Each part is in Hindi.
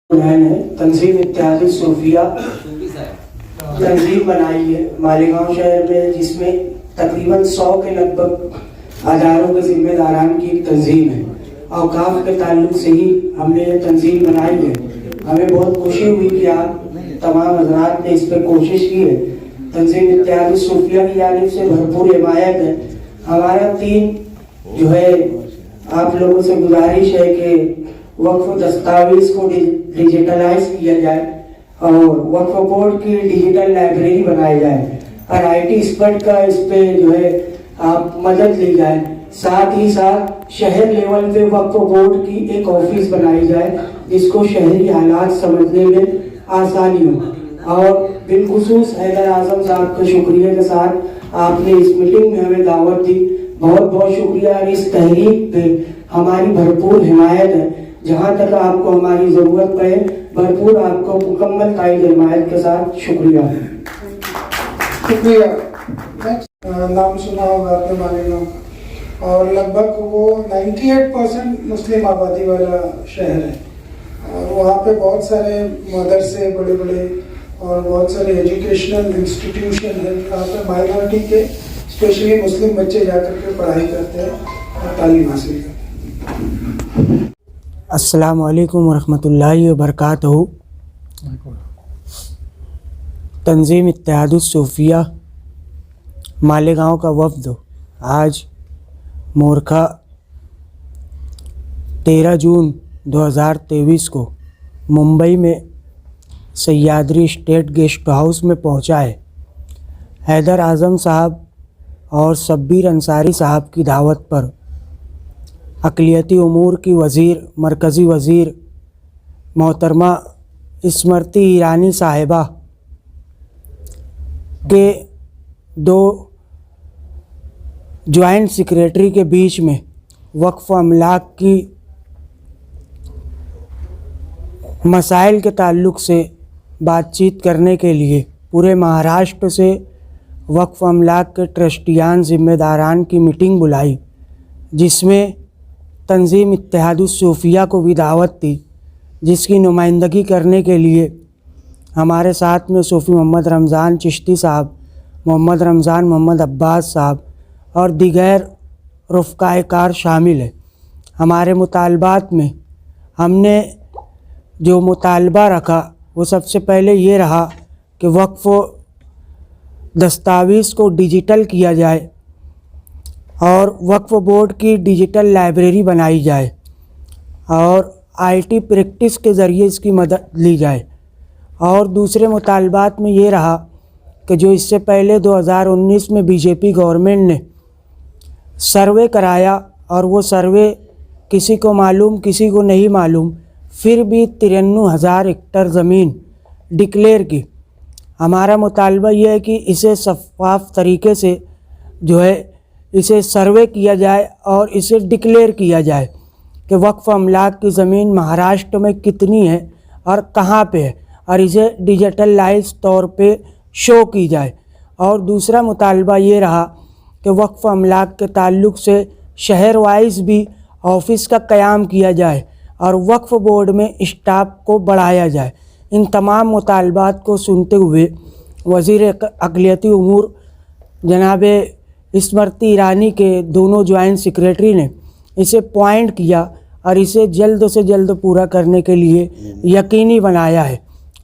मैंने तंजीम इत्तेहाद सूफिया तंजीम बनाई है मालेगांव शहर में, जिसमें तकरीबन 100 के लगभग हजारों के जिम्मेदारान की एक तंजीम है। औकाफ के ताल्लुक से ही हमने ये तंजीम बनाई है। हमें बहुत खुशी हुई कि आप तमाम हजरात ने इस पर कोशिश की है। तंजीम इत्तेहाद सूफिया की जानिब से भरपूर हिमायत है। हमारा 3 जो है आप लोगों से गुजारिश है कि वक्फ दस्तावेज को डिजिटलाइज किया जाए और वक्फ बोर्ड की डिजिटल लाइब्रेरी बनाई जाए और IT एक्सपर्ट का इस पे जो है आप मदद ली जाए। साथ ही साथ शहर लेवल पे वक्फ बोर्ड की एक ऑफिस बनाई जाए जिसको शहरी हालात समझने में आसानी हो। और बिलखुसूस हैदर आजम साहब का शुक्रिया के साथ आपने इस मीटिंग में हमें दावत दी, बहुत बहुत शुक्रिया। और इस तहरीक पे हमारी भरपूर हिमायत है। जहाँ तक आपको हमारी ज़रूरत पड़े भरपूर आपको मुकम्मल ताईद हिमायत के साथ शुक्रिया। नाम सुना होगा आपने मालेगांव, और लगभग वो 98% मुस्लिम आबादी वाला शहर है। और वहाँ पे बहुत सारे मदरसे बड़े बड़े और बहुत सारे एजुकेशनल इंस्टीट्यूशन हैं जहाँ पे माइनॉरिटी के स्पेशली मुस्लिम बच्चे जाकर के पढ़ाई करते हैं और तालीम हासिल करते हैं। अस्सलामु अलैकुम वरहमतुल्लाहि वबरकातुहू। तंजीम इत्तेहाद सूफिया मालेगांव का वफ़द आज मोरखा 13 जून 2023 को मुंबई में सह्याद्री स्टेट गेस्ट हाउस में पहुंचा है। हैदर आज़म साहब और शब्बीर अंसारी साहब की दावत पर अक़लियती उमूर की वज़ीर मरकज़ी वज़ीर मोहतरमा स्मृति ईरानी साहिबा के 2 जॉइंट सेक्रेटरी के बीच में वक्फ़ अमलाक की मसाइल के ताल्लुक़ से बातचीत करने के लिए पूरे महाराष्ट्र से वक्फ़ अमलाक के ट्रस्टियान ज़िम्मेदारान की मीटिंग बुलाई, जिसमें तंजीम इत्तेहाद सूफिया को भी दावत दी, जिसकी नुमाइंदगी करने के लिए हमारे साथ में सूफ़ी मोहम्मद रमज़ान चिश्ती साहब, मोहम्मद रमज़ान मोहम्मद अब्बास साहब और दीगर रुफ़क़ाए कार शामिल है। हमारे मुतालबात में हमने जो मुतालबा रखा वो सबसे पहले ये रहा कि वक्फ़ दस्तावेज़ को डिजिटल किया जाए और वक्फ बोर्ड की डिजिटल लाइब्रेरी बनाई जाए और IT प्रैक्टिस के ज़रिए इसकी मदद ली जाए। और दूसरे मुतालबात में ये रहा कि जो इससे पहले 2019 में BJP गवर्नमेंट ने सर्वे कराया और वो सर्वे किसी को मालूम किसी को नहीं मालूम, फिर भी 93,000 हेक्टेयर ज़मीन डिक्लेयर की। हमारा मुतालबा ये है कि इसे शफ़ाफ़ तरीके से जो है इसे सर्वे किया जाए और इसे डिक्लेयर किया जाए कि वक्फ अमलाक की ज़मीन महाराष्ट्र में कितनी है और कहाँ पे है, और इसे डिजिटलाइज तौर पे शो की जाए। और दूसरा मुतालबा ये रहा कि वक्फ अमलाक के ताल्लुक़ से शहर वाइज भी ऑफिस का क़याम किया जाए और वक्फ बोर्ड में स्टाफ को बढ़ाया जाए। इन तमाम मुतालबात को सुनते हुए वज़ीर अक़लियती उमूर जनाब स्मृति ईरानी के दोनों जॉइंट सेक्रेटरी ने इसे पॉइंट किया और इसे जल्द से जल्द पूरा करने के लिए यकीनी बनाया है।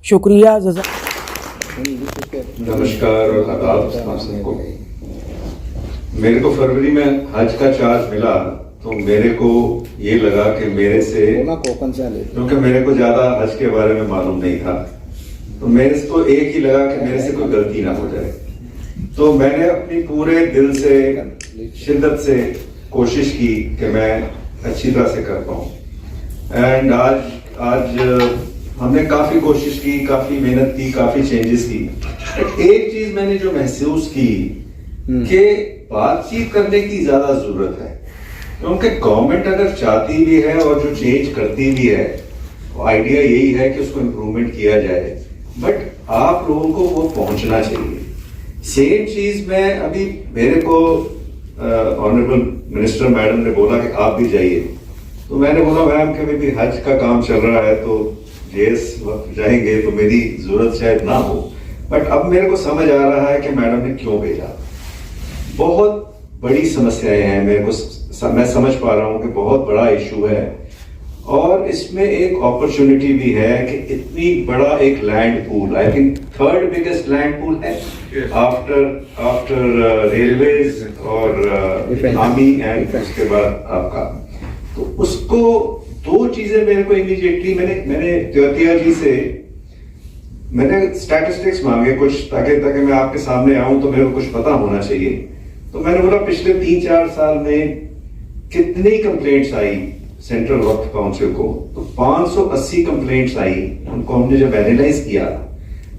शुक्रिया। नमस्कार और आदाब सबको। मेरे को फरवरी में हज का चार्ज मिला तो मेरे को ये लगा कि मेरे से, क्योंकि मेरे को ज़्यादा हज के बारे में मालूम नहीं था, तो मेरे को एक ही लगा कि मेरे से कोई गलती ना हो जाए। तो मैंने अपनी पूरे दिल से शिद्दत से कोशिश की कि मैं अच्छी तरह से कर पाऊँ। एंड आज हमने काफ़ी कोशिश की, काफ़ी मेहनत की, काफ़ी चेंजेस की। एक चीज़ मैंने जो महसूस की कि बातचीत करने की ज़्यादा ज़रूरत है, क्योंकि गवर्नमेंट अगर चाहती भी है और जो चेंज करती भी है, आइडिया यही है कि उसको इम्प्रूवमेंट किया जाए, बट आप लोगों को वो पहुंचना चाहिए। सेम चीज में अभी मेरे को ऑनरेबल मिनिस्टर मैडम ने बोला कि आप भी जाइए, तो मैंने बोला मैम कि भी हज का काम चल रहा है तो जिस वक्त जाएंगे तो मेरी जरूरत शायद ना हो, बट अब मेरे को समझ आ रहा है कि मैडम ने क्यों भेजा। बहुत बड़ी समस्याएं हैं, मेरे को मैं समझ पा रहा हूं कि बहुत बड़ा इशू है, और इसमें एक अपॉर्चुनिटी भी है कि इतनी बड़ा एक land pool, I think third biggest land pool है आफ्टर रेलवेज और आर्मी एंड उसके बाद आपका, तो उसको दो चीजें मेरे को इमीडिएटली मैंने त्योतिया जी से मैंने स्टैटिस्टिक्स मांगे कुछ, ताकि मैं आपके सामने आऊं तो मेरे को कुछ पता होना चाहिए। तो मैंने बोला पिछले 3-4 साल में कितनी कंप्लेंट्स आई सेंट्रल वक्फ काउंसिल को, तो 580 कंप्लेंट्स आई। उनको हमने जब एनालाइज किया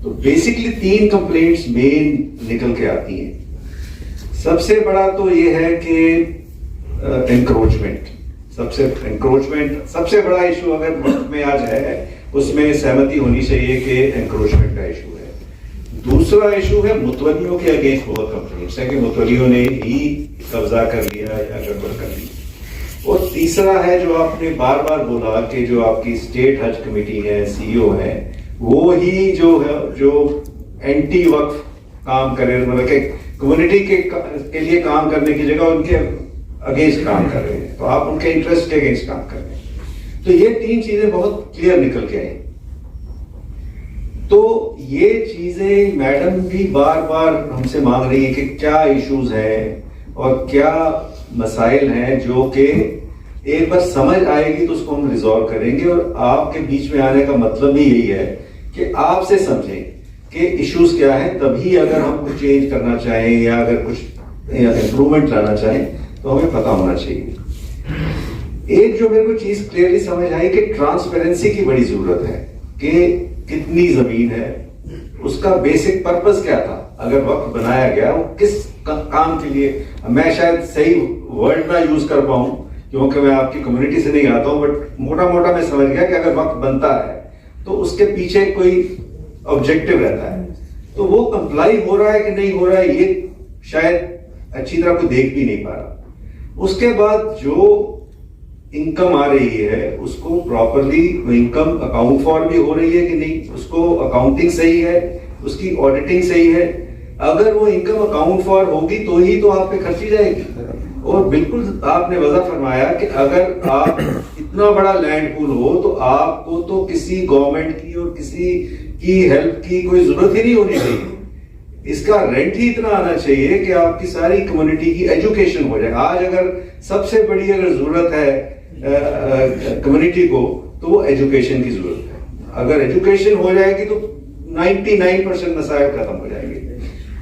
तो बेसिकली 3 कंप्लेंट्स मेन निकल के आती हैं। सबसे बड़ा तो ये है कि एंक्रोचमेंट, सबसे बड़ा इशू अगर वक्त में आज है, उसमें सहमति होनी चाहिए कि एंक्रोचमेंट का इशू है। दूसरा इशू है मुतवल्लियों के अगेंस्ट बहुत कंप्लेंट्स है कि मुतवल्लियों ने ही कब्जा कर लिया या गड़बड़ कर ली। और तीसरा है जो आपने बार बार बोला कि जो आपकी स्टेट हज कमेटी है, सीईओ है, वो ही जो है जो एंटी वक्फ काम करे, मतलब कि कम्युनिटी के लिए काम करने की जगह उनके अगेंस्ट काम कर रहे हैं, तो आप उनके इंटरेस्ट के अगेंस्ट काम कर रहे हैं। तो ये 3 चीजें बहुत क्लियर निकल के आई। तो ये चीजें मैडम भी बार बार हमसे मांग रही है कि क्या इश्यूज हैं और क्या मसाइल हैं जो कि एक बार समझ आएगी तो उसको हम रिजॉल्व करेंगे। और आपके बीच में आने का मतलब भी यही है कि आपसे समझें कि इश्यूज क्या है, तभी अगर हम कुछ चेंज करना चाहें या अगर कुछ इंप्रूवमेंट लाना चाहें तो हमें पता होना चाहिए। एक जो मेरे को चीज क्लियरली समझ आई कि ट्रांसपेरेंसी की बड़ी जरूरत है कि कितनी जमीन है, उसका बेसिक पर्पस क्या था, अगर वक्त बनाया गया वो किस काम के लिए। मैं शायद सही वर्ड ना यूज कर पाऊं क्योंकि मैं आपकी कम्युनिटी से नहीं आता हूं, बट मोटा मोटा मैं समझ गया कि अगर वक्त बनता है तो उसके पीछे कोई ऑब्जेक्टिव रहता है, तो वो कंप्लाई हो रहा है कि नहीं हो रहा है ये शायद अच्छी तरह कोई देख भी नहीं पा रहा। उसके बाद जो इनकम आ रही है उसको प्रॉपरली इनकम अकाउंट फॉर भी हो रही है कि नहीं, उसको अकाउंटिंग सही है, उसकी ऑडिटिंग सही है। अगर वो इनकम अकाउंट फॉर होगी तो ही तो आप पे खर्ची जाएगी। और बिल्कुल आपने वजह फरमाया कि अगर आप इतना बड़ा लैंड पूल हो तो आपको तो किसी गवर्नमेंट की और किसी की हेल्प की कोई जरूरत ही नहीं होनी चाहिए। इसका रेंट ही इतना आना चाहिए कि आपकी सारी कम्युनिटी की एजुकेशन हो जाए। आज अगर सबसे बड़ी अगर जरूरत है कम्युनिटी को तो वो एजुकेशन की जरूरत है। अगर एजुकेशन हो जाएगी तो 99% मसाइल खत्म हो जाएंगे।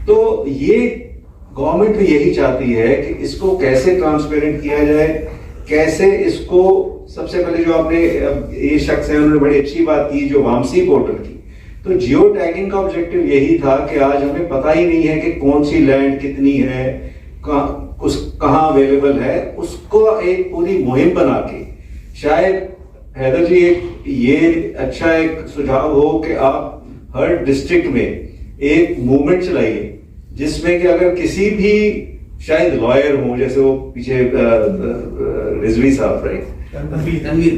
तो ये गवर्नमेंट भी यही चाहती है कि इसको कैसे ट्रांसपेरेंट किया जाए, कैसे इसको सबसे पहले जो आपने ये शख्स है उन्होंने बड़ी अच्छी बात की जो वामसी पोर्टल की, तो जियो टैगिंग का ऑब्जेक्टिव यही था कि आज हमें पता ही नहीं है कि कौन सी लैंड कितनी है, कहाँ अवेलेबल है, उसको एक पूरी मुहिम बना के शायद हैदर जी एक ये अच्छा एक सुझाव हो कि आप हर डिस्ट्रिक्ट में एक मूवमेंट चलाइए जिसमें कि अगर किसी भी शायद लॉयर हो, जैसे वो पीछे रिजवी साहब राइट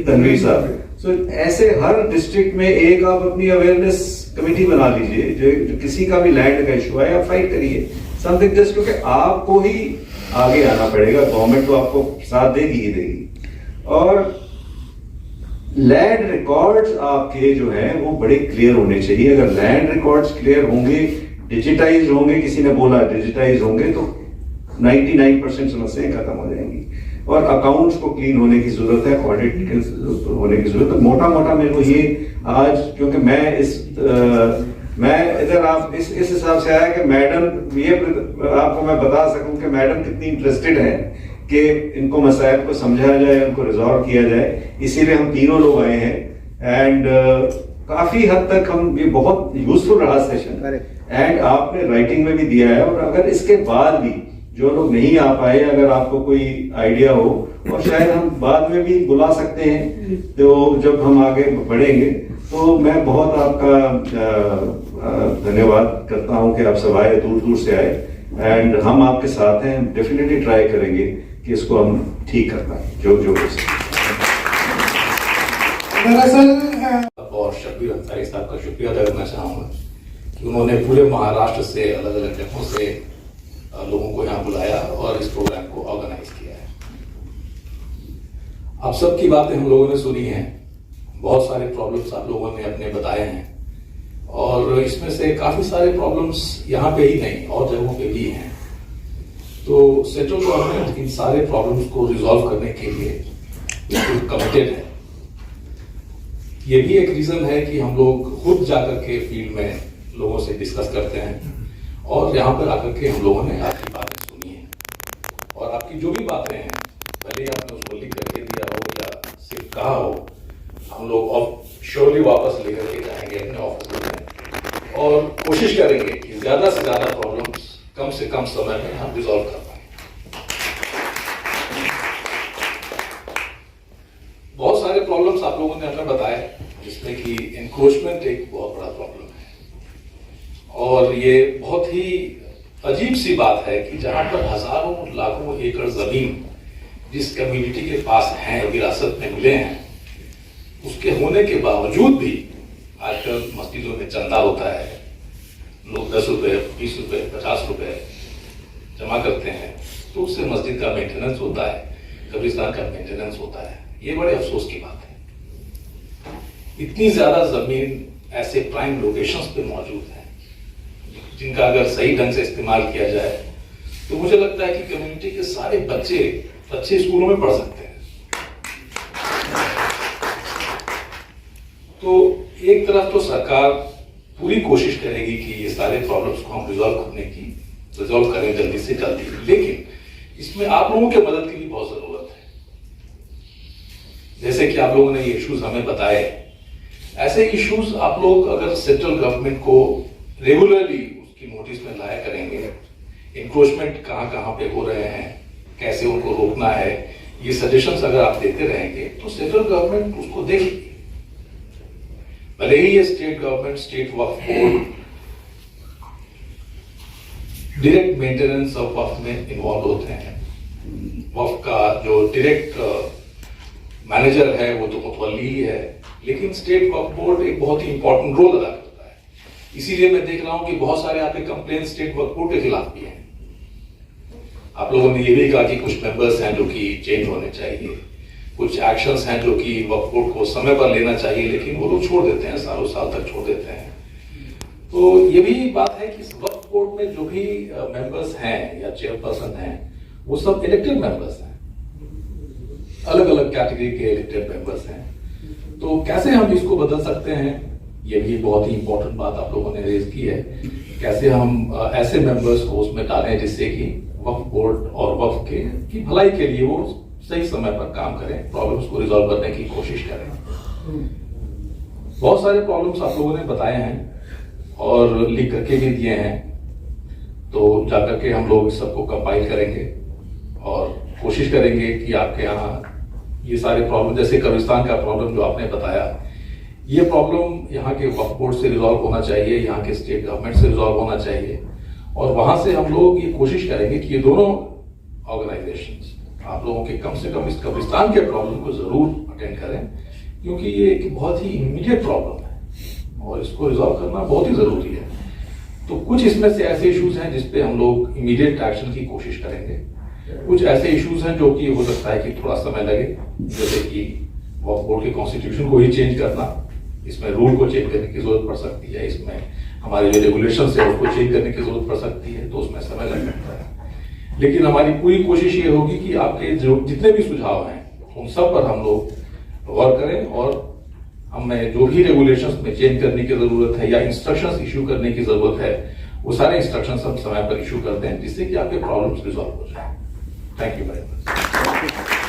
तनवीर साहब, सो ऐसे हर डिस्ट्रिक्ट में एक आप अपनी अवेयरनेस कमेटी बना लीजिए जो किसी का भी लैंड का इशू है, आप फाइट करिए समथिंग जस्ट, क्योंकि आपको ही आगे आना पड़ेगा, गवर्नमेंट तो आपको साथ देगी ही देगी। और लैंड रिकॉर्ड्स आपके जो हैं वो बड़े क्लियर होने चाहिए। अगर लैंड रिकॉर्ड्स क्लियर होंगे, डिजिटाइज होंगे, किसी ने बोला डिजिटाइज होंगे तो 99% समस्याएं खत्म हो जाएंगी। और अकाउंट्स को क्लीन होने की जरूरत है, ऑडिट होने की जरूरत है। मोटा मोटा मेरे को ये आज, क्योंकि मैं इधर आप इस हिसाब से आया कि मैडम ये आपको मैं बता सकूं कि मैडम कितनी इंटरेस्टेड है कि इनको मसाइल को समझाया जाए, उनको रिजॉल्व किया जाए। इसीलिए हम तीनों लोग आए हैं एंड काफी हद तक हम ये बहुत यूजफुल रहा सेशन, एंड आपने राइटिंग में भी दिया है। और अगर इसके बाद भी जो लोग नहीं आ पाए, अगर आपको कोई आइडिया हो और शायद हम बाद में भी बुला सकते हैं, तो जब हम आगे बढ़ेंगे तो मैं बहुत आपका धन्यवाद करता हूं कि आप सब आए, दूर दूर से आए एंड हम आपके साथ हैं। डेफिनेटली ट्राई करेंगे कि इसको हम ठीक कर पाए जो दरअसल और शब्बीर अंसारी साहब का शुक्रिया अदा करना चाहूँगा कि उन्होंने पूरे महाराष्ट्र से अलग अलग जगहों से लोगों को यहाँ बुलाया और इस प्रोग्राम को ऑर्गेनाइज किया है। आप सबकी बातें हम लोगों ने सुनी हैं, बहुत सारे प्रॉब्लम्स आप लोगों ने अपने बताए हैं और इसमें से काफी सारे प्रॉब्लम्स यहाँ पे ही नहीं और जगहों पे भी हैं। तो सेंट्रल गवर्नमेंट इन सारे प्रॉब्लम्स को रिजॉल्व करने के लिए बिल्कुल कमिटेड है। ये भी एक रीजन है कि हम लोग खुद जाकर के फील्ड में लोगों से डिस्कस करते हैं और यहाँ पर आकर के हम लोगों ने आपकी बातें सुनी है और आपकी जो भी बातें हैं, भले ही आपने उसको लिख करके दिया हो या सिर्फ कहा हो, हम लोग श्योरली वापस लेकर के जाएंगे अपने ऑफिस में और कोशिश करेंगे कि ज्यादा से ज्यादा प्रॉब्लम्स कम से कम समय में हम रिजॉल्व कर पाए। बहुत सारे प्रॉब्लम्स आप लोगों ने हमें बताए, जिसमें कि एनक्रोचमेंट एक बहुत बड़ा प्रॉब्लम है और ये बहुत ही अजीब सी बात है कि जहां पर हजारों लाखों एकड़ जमीन जिस कम्युनिटी के पास हैं, विरासत में मिले हैं, उसके होने के बावजूद भी आजकल मस्जिदों में चंदा होता है, लोग 10 रुपए 20 रुपए 50 रुपए जमा करते हैं, तो उससे मस्जिद का मेंटेनेंस होता है, कब्रिस्तान का मेंटेनेंस होता है। ये बड़े अफसोस की बात है। इतनी ज्यादा जमीन ऐसे प्राइम लोकेशंस पे मौजूद है जिनका अगर सही ढंग से इस्तेमाल किया जाए तो मुझे लगता है कि कम्युनिटी के सारे बच्चे अच्छे स्कूलों में पढ़ सकते हैं। तो एक तरफ तो सरकार पूरी कोशिश करेगी कि ये सारे प्रॉब्लम्स को हम रिजॉल्व करें जल्दी से जल्दी, लेकिन इसमें आप लोगों के मदद की भी बहुत जरूरत है। जैसे कि आप लोगों ने ये इश्यूज हमें बताए, ऐसे इश्यूज आप लोग अगर सेंट्रल गवर्नमेंट को रेगुलरली उसकी नोटिस में लाया करेंगे, इंक्रोचमेंट कहाँ कहाँ पे हो रहे हैं, कैसे उनको रोकना है, ये सजेशंस अगर आप देते रहेंगे तो सेंट्रल गवर्नमेंट उसको देखेगी। भले ही ये state government, state Waqf board direct maintenance of Waqf में इन्वॉल्व होते हैं, वक्फ का जो डायरेक्ट मैनेजर है वो तो मुतवल्ली ही है, लेकिन स्टेट वक्फ बोर्ड एक बहुत ही इंपॉर्टेंट रोल अदा करता है। इसीलिए मैं देख रहा हूं कि बहुत सारे आपके कंप्लेन स्टेट वक्फ बोर्ड के खिलाफ भी हैं। आप लोगों ने ये भी कहा कि कुछ मेंबर्स हैं जो कि चेंज होने चाहिए, कुछ एक्शंस हैं जो कि वक्फ बोर्ड को समय पर लेना चाहिए, लेकिन वो लोग छोड़ देते हैं, सालों साल तक छोड़ देते हैं। तो ये भी बात है कि इस वक्फ बोर्ड में जो भी मेंबर्स हैं या चेयरपर्सन हैं, वो सब इलेक्टेड मेंबर्स हैं, अलग अलग कैटेगरी के इलेक्टेड मेंबर्स हैं। तो कैसे हम इसको बदल सकते हैं, ये भी बहुत ही इंपॉर्टेंट बात आप लोगों ने रेज की है। कैसे हम ऐसे मेंबर्स को उसमें डालें जिससे कि वक्फ बोर्ड और वक्फ की भलाई के लिए वो सही समय पर काम करें, प्रॉब्लम्स को रिजॉल्व करने की कोशिश करें। बहुत सारे प्रॉब्लम्स आप लोगों ने बताए हैं और लिख करके भी दिए हैं, तो जाकर के हम लोग सबको कंपाइल करेंगे और कोशिश करेंगे कि आपके यहाँ ये सारे प्रॉब्लम, जैसे कब्रिस्तान का प्रॉब्लम जो आपने बताया, ये प्रॉब्लम यहाँ के वक्फ बोर्ड से रिजॉल्व होना चाहिए, यहाँ के स्टेट गवर्नमेंट से रिजॉल्व होना चाहिए और वहां से हम लोग ये कोशिश करेंगे कि ये दोनों ऑर्गेनाइजेशंस आप लोगों के कम से कम इस कब्रिस्तान के प्रॉब्लम को जरूर अटेंड करें, क्योंकि ये एक बहुत ही इमीडिएट प्रॉब्लम है और इसको रिजॉल्व करना बहुत ही जरूरी है। तो कुछ इसमें से ऐसे इश्यूज हैं जिसपे हम लोग इमीडिएट एक्शन की कोशिश करेंगे, कुछ ऐसे इश्यूज हैं जो कि हो सकता है कि थोड़ा समय लगे, जैसे कि वक्फ बोर्ड के कॉन्स्टिट्यूशन को ही चेंज करना, इसमें रूल को चेंज करने की जरूरत पड़ सकती है, इसमें हमारे जो रेगुलेशन है उसको चेंज करने की जरूरत पड़ सकती है, तो उसमें समय लग सकता है। लेकिन हमारी पूरी कोशिश ये होगी कि आपके जो जितने भी सुझाव हैं उन सब पर हम लोग गौर करें और हमें जो भी रेगुलेशंस में चेंज करने की जरूरत है या इंस्ट्रक्शंस इशू करने की जरूरत है, वो सारे इंस्ट्रक्शंस हम समय पर इशू करते हैं जिससे कि आपके प्रॉब्लम्स रिजॉल्व हो जाए। Thank you very much.